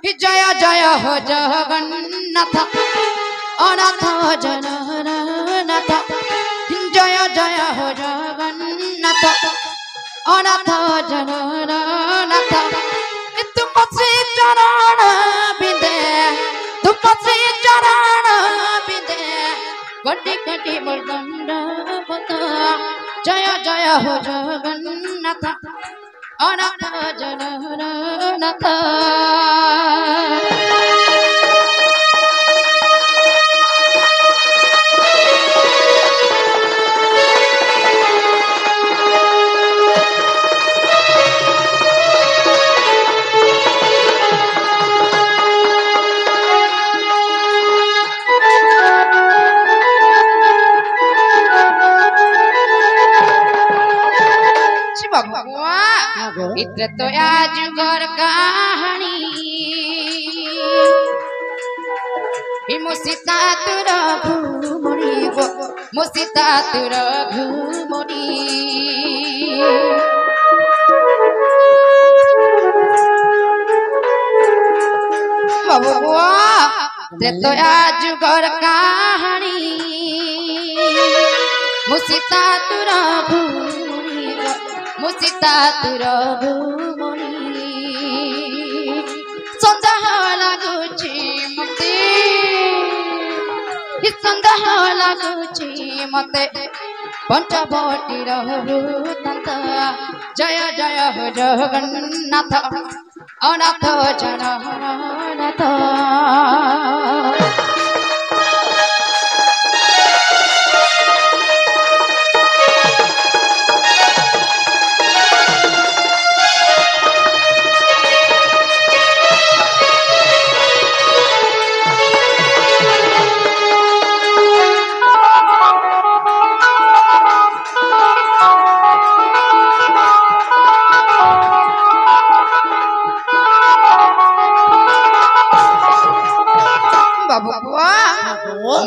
जय जय हो जगन्नाथ अनाथ जननाथ जय जय हो जगन्नाथ अनाथ जननाथ तुम श्री चरण बिंदे तुम श्री चरण बिंदे गड्डी गड्डी मुर्दंड बता जय जय हो जगन्नाथ अनाथ जननाथ इत्र तो आज घर कहानी मुसीता तुर घुमणी गो मुसीता तुर घुमणी बबुआ इत्र तो आज घर कहानी मुसीता तुर मुसीता तुर घुमणी सन्देह लागुची मते सन्देह लागुची मते पंचवटी रघुनाथ जय जय हो जगन्नाथ अनाथ जननाथ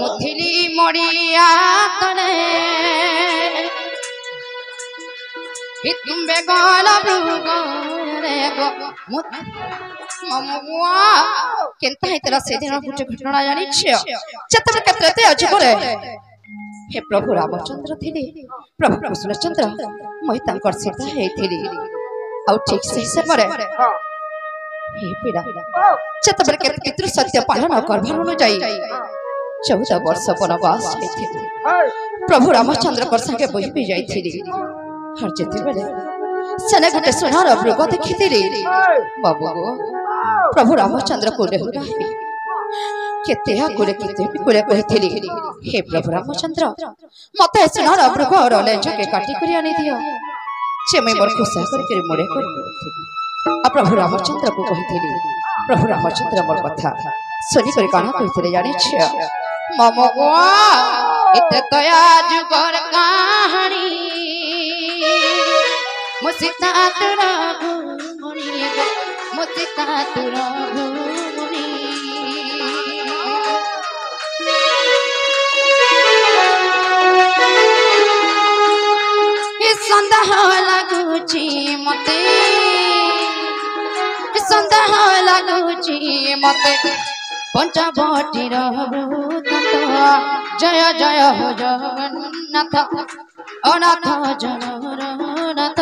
मुथिली मोड़िया तने हितुंबे गाला भृगो रे गो ममुआ केनता हितरा से दिन गुटे घटना जानि छियो चतबे केते अछि करे हे प्रभु रामचंद्र थिले प्रभु कृष्णचंद्र मई तांकर सीता हेथिली आ ठीक से समय हे पीड़ा चतबे केते पितृ सत्य पालन करभानु जाई 14 वर्ष वनवास प्रभु रामचंद्र कर संगे बही भी जाइथिली हर जेते बेले सने गुटे सुनार मृग देखिथिली बाबू प्रभु रामचंद्र को देहुरा केते आगुरे केते बिकुरे कहिथिली हे प्रभु रामचंद्र मते सुनार मृग और लेंज के काटी करी आनी दियो से मैं मोर खुशा करके मोरे कर आ प्रभु रामचंद्र को कहिथिली प्रभु रामचंद्र मोर कथा सुनी कर काना कहिथिले जानि छ ममगो इते तो आज घर कहानी मुसीता तुर घुमणी गो मुसीता तुर घुमणी सन्देह लागुची मते सन्देह लागुची मते पंचवटी रघुनाथ जय जय हो जगन्नाथ अनाथ जननाथ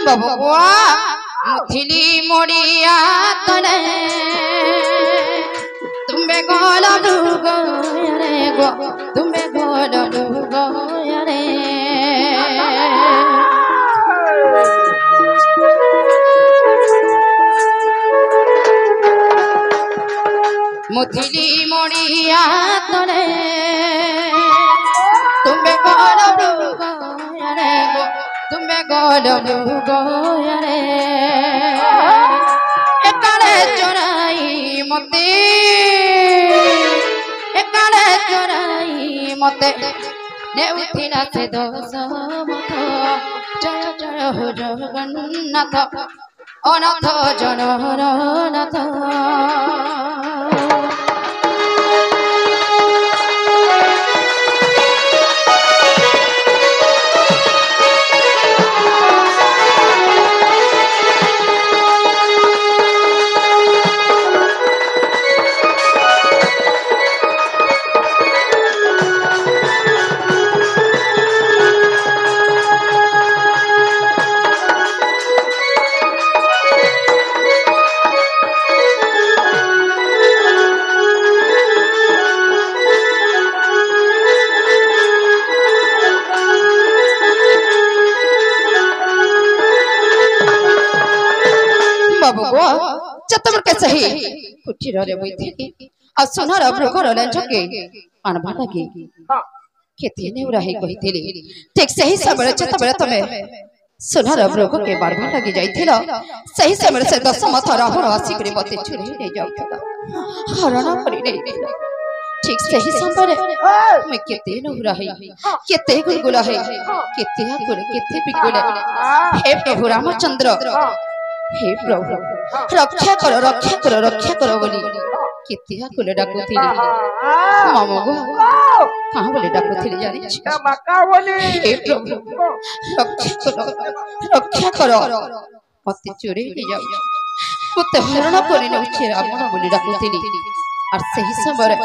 बबुआ मुथिली मोड़िया तने तुम्बे गोला डूगो रे गो तुम्बे गोला डूगो रे मुथिली मोड़िया तने तुम्बे गोला डूगो रे गो तुम्बे गोला डूगो रे एकाले चोराई मते एकाले चोराई मते ନେଉଥିଲା ସେ ଦଶ ମଥ ଜୟ ଜୟ ହୋ ଜଗନ୍ନାଥ ଅନାଥ ଜନର ନାଥ कुटीरे बैठी आ सोनार भृगर लेंचके आनबा लगी केते नेउराही कहिथिली ठीक सही समय जतबेले तमे सोनार भृग के बारबा लगी जाइथिलो सही समय से दशमथ राहुल आसिकरी मते चुरी नै जाउथला हरण करि नै ठीक सही समय मैं केते नेउराही केते गुलगुला है केते आकुल केते बिकुल हे प्रभु रामचंद्र हे प्रभु रक्षा करो बोली कितिया कुले डाकुथिली मामो गो कहां बोले डाकुथिली जानि छ मक्का बोली हे प्रभु रक्षा करो मते चोरी हो जाउ मते हरण कोनी न उछे रावण बोली डाकुथिली और सही समय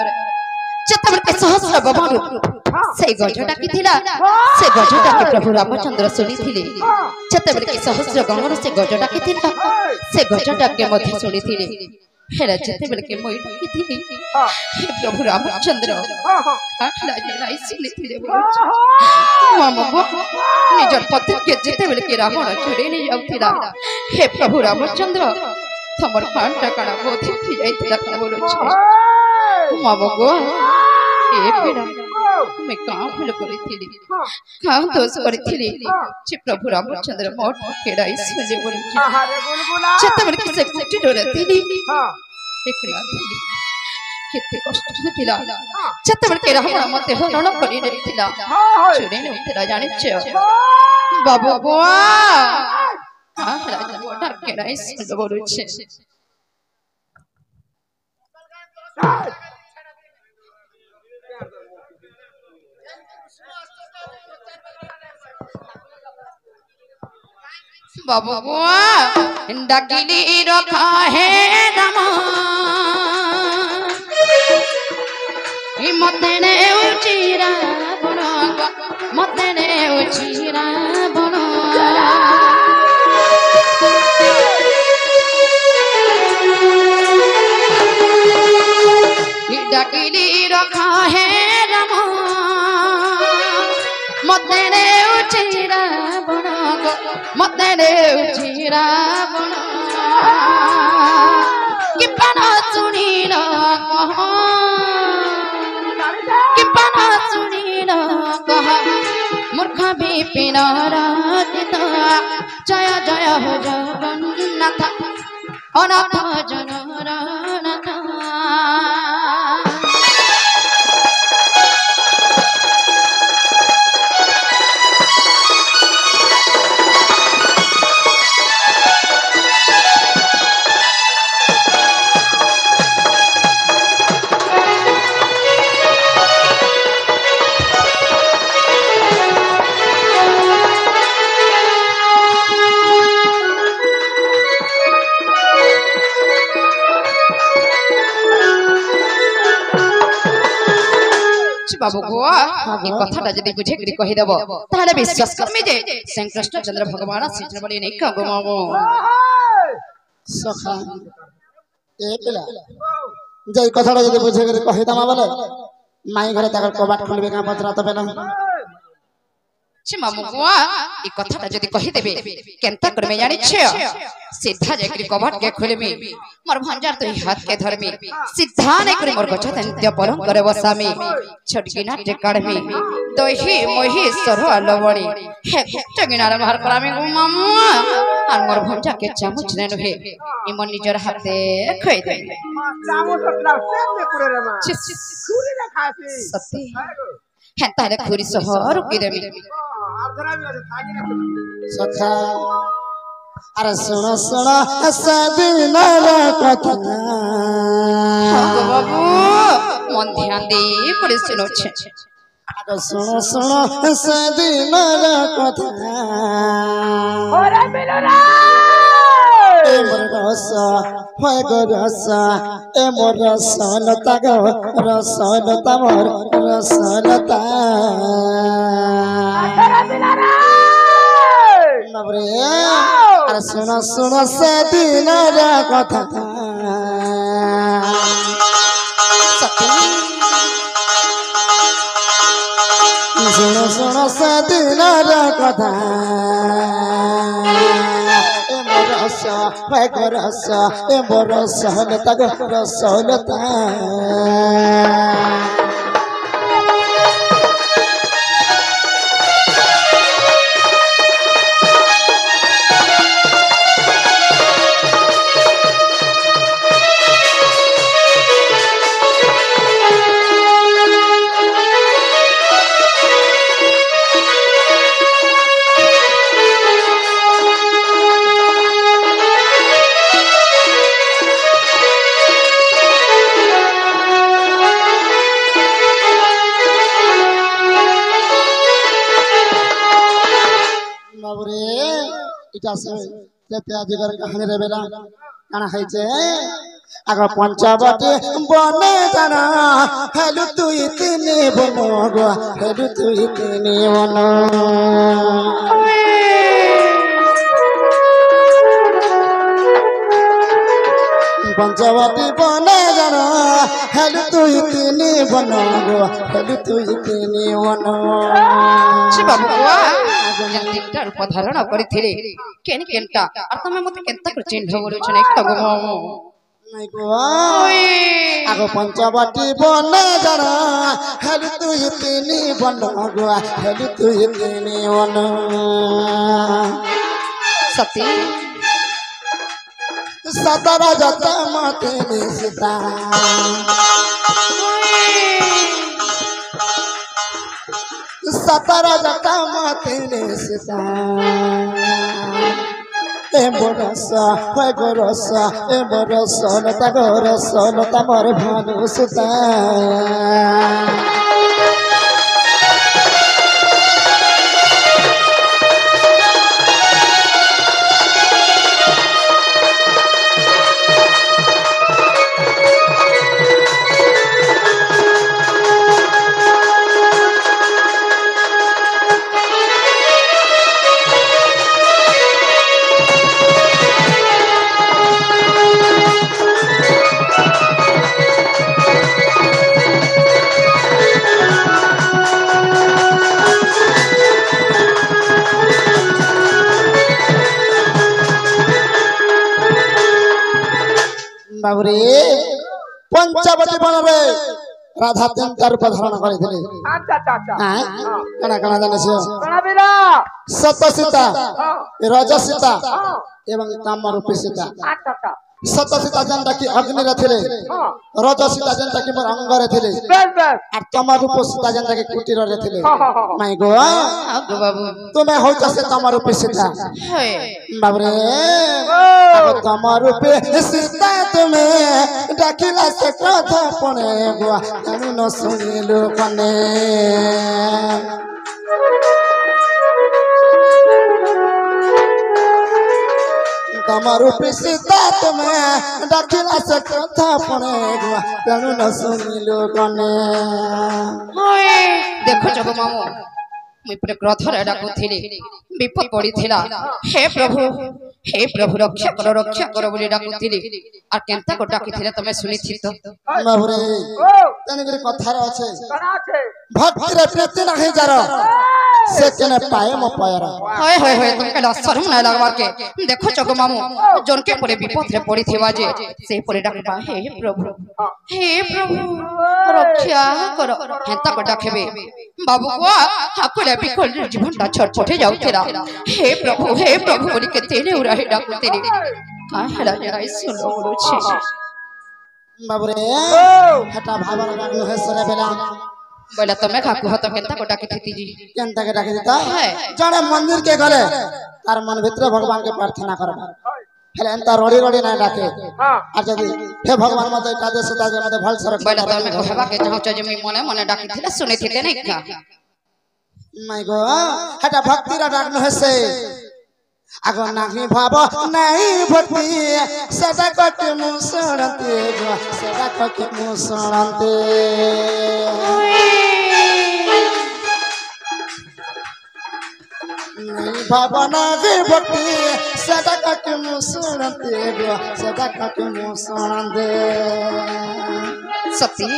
चतबर के सहस्र बबन से गज डाकिथिला से गज डाके प्रभु रामचंद्र सुनिथिले चतबर के सहस्र गणर से गज डाकिथिला से गज डाके मध्य सुनिथिले हेरा चतबर के मोई डाकिथिले हे प्रभु रामचंद्र लाज सुनिथिले मामो निजर पति के चतबर के रावण चोरी नै जाउथिला हे प्रभु रामचंद्र तमर कांटा काना बोथि थि जाइथिला का बोलो छ मामो गो ए पेड़ा मैं कहां भूल करिथिली कहां दोष करिथिली जे प्रभु रामचंद्र मोट केड़ा इसले बोली छतबर के से कुटी डरथिली एकला थिली केते कष्ट होतिला छतबर के रावण मते हरण करि नथिला चोरी नै उतरा जानि छ बाबू बुआ हां राजा मोटा केड़ा इसले बोलु छ बाबू बुआ डाकिली रखा है दमा मते ने उचिरा बनो मते ने उचिरा बनो डाकिली रखा है दमा मते ने उचिरा बनो मते ने उचिरा बनो कि पना सुनी ना कहा कि पना सुनी ना कहा मूर्खा भी पिना राजिता जय जय हो जगन्नाथ अनाथ जनरा नाथ बाबू बुआ ये कथाटा जदी बुझे करी कहि देबो ताले विश्वास करमे जे श्री कृष्ण चंद्र भगवान श्री बली नै का गमाबो सखा एकला जे कथाटा जदी बुझे करी कहि दमा बोले माई घरे ताकर कबाट खोलबे का पत्रा तबे ना छी मामू बुआ ई कथाटा जदी कहि देबे केनता करमे जानि छ सीधा जेकरी कबाट के खोलमी मोर भंजार तो हाथ के धरमी सीधा नै करी मोर गछ तंत्य परम करे बसामी छटकिना टेकाडमी दही मोही सरवा लवणी हे टगिनार बाहर करामी गो मामू आर मोर भंजा के चामच ने नहे ई मन निजर हाथे खइ दे चामच अपना से पुरे रे मां छुरी ना खासी सत्य ହେନ୍ତା ହେଲେ ଖୁରୀ ସହ ରୋକିଦେବି ସଖା अरे सुनो सुनो सदिनर कथा बाबू मन ध्यान दे করে শুনছে अरे सुनो सुनो सदिनर कथा ओरे मिलरा ए मोर रस होय गो रस ए मोर रसलता गो रसलता मोर रसलता ओरे मिलरा नबरे अरे सुनो सुनो सदिनर कथा सुनो सुनो सदिनर कथा ए मोर रस होय गो रस ए मोर रसलता गो रसलता आजिकर कहानी रे बेला काना खाइছে आग पंचवटी बने जाना हेलु तू इतने बनो गो हेलु तू इतने बनो पंचवटी बने जाना हेलु तू इतने बनो गो हेलु तू इतने बनो बाबुआ तीनटा रूप धारण करथिले केन केनटा और तमे मते केनता कर चिन्ह बोलछ नै कगो नहीं गो आगो पंचवटी बने जाना हेलु तू इतने बनो गो हेलु तू इतने बनो सती सतरा जत मते सीता सतरा जत मते सीता ए मोरस होय गो रस ए मोरस लता गो रस लता मोर भानु सुता बाबरे पंचवटी बन रे राधा तीनटा रूप धारण करथिले अच्छा अच्छा अच्छा हां कना कना जाने से कणा बिरा सत सीता रज सीता एवं ताम रूप सीता अच्छा अच्छा सत सीता जनता की अग्नि रे थिले रज सीता जनता की मोर अंग रे थिले बस बस और तम रूप सीता जनता की कुटीर रे थिले माई गो आगो बाबू तुम्हें हो जसे तम रूप सीता हे बाबरे अब तम रूप सीता तुम्हें डाकिला से कथा पणे गो तनु न सुनिलो कने तमारू पिसीता तुम्हें डाकिला से कथा पणे गो तनु न सुनिलो कने देखो जगो मामू मुई पुरे क्रोध रे डाकुथिली विपद पड़ीथिला हे प्रभु रक्षा करो बोली डाकुथिली और केनता को डाकिथिले तमे सुनिथि तो बाबरे ओ तने कथा रे अछि कणा छे भक्ति रे प्रीति नाही जारो से केने पाए मो पायरा होय होय होय तुम केला शर्म ना लगवा के देखो जगो मामू जोन के पुरे विपद रे पड़ीथिवा जे से पुरे डाकबा हे प्रभु रक्षा करो हेंता को डाकेबे बाबू को हाकुले बिकल जीवनटा छटछटे जाउतेरा हे प्रभु बोली के तेने उराही डाकुतेरे का हेला जराई सुनो बोलुछे बाबरे हटा भावन गानु है सरे बेला बोला तुम्हें खाकू हो तो केंता को डाकी थी जी केनता के डाके दिता है जड़े मंदिर के गले तार मन भीतर भगवान के प्रार्थना करबा हेले एंता रोड़ी रोड़ी ना डाके हाँ आ जदी हे भगवान मते एकादश ताजे मते भल सरक बोला तुम्हें कहबा के चाहो जे मी मने मने डाकी थी सुने थी नहीं का माय गो हटा भक्ति रा डाक न हसे आगो नाही भाव नाही भक्ति सदा कट मुसरते गो सदा कट मुसरते नहीं भाव नाही भक्ति सदा कट मुसरते गो सदा कट मुसरते सती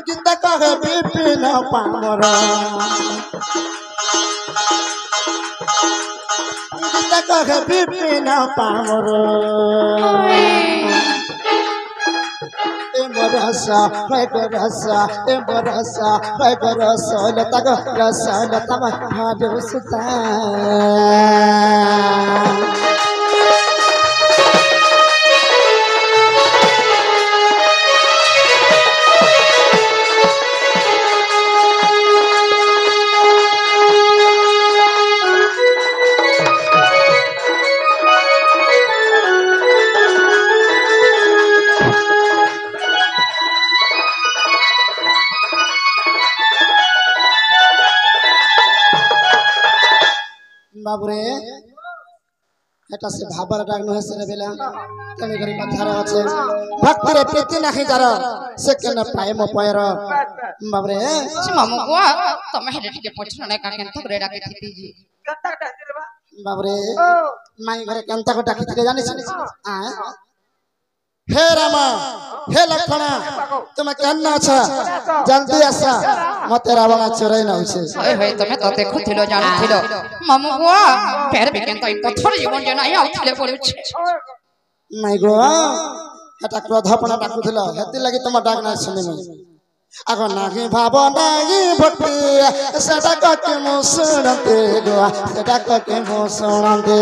गीता कहे विपिन पामर गीता कहे विपिन पामर रसा लता गो रसा लता भादो सुता बाबुरे एटा से भाबर डाक न हसे बेला तने गरी मथार আছে भक्त रे प्रीति नाही जार से केन प्रेम पयर बाबुरे से मामू को तुम्हें हेडे के पछने का केंता को डाकी थी जी कत्ता डाके रे बा बाबुरे ओ माई घरे केंता को डाकी थी जानि छी आ हे राम हे लक्ष्मण तुम केन अच्छा जल्दी आसा मते रावण चोरई न होछे होय होय तुम्हें तो देखो थिलो जानो थिलो मामू को फेर भी केंता पत्थर जीवन जे नाही आउथिले पड़ुछ माई गो एटा क्रोधपना डाकुथिलो हेति लागि तुम डाक ना सुनि मई आगो नाही भाव नाही भक्ति सदा कके मुसरते गो सदा कके मुसरते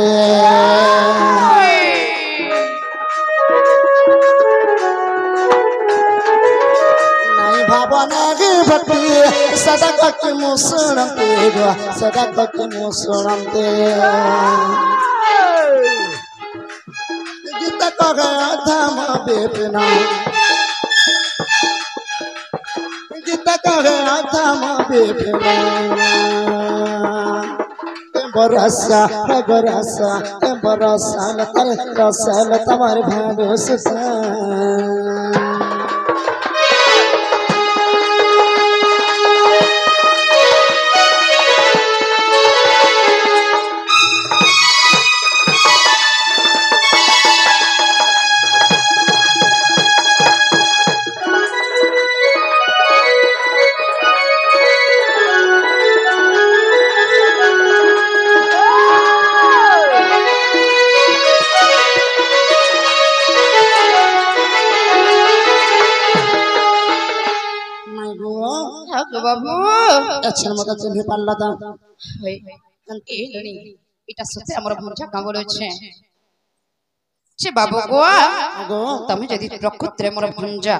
नाही भाव नाही भक्ति सदा कके मुसरते गो सदा कके मुसरते गीता कहे धाम बेपना गीता कहे धाम बेपना बरसा लतर रसल तमर भादो सुता बाबू अच्छा मत चिन्ह पारला ता होय ए लणी इटा सते हमर भंजा कांबल छै से बाबू को आगो तमे जदी प्रकृति रे मोर भंजा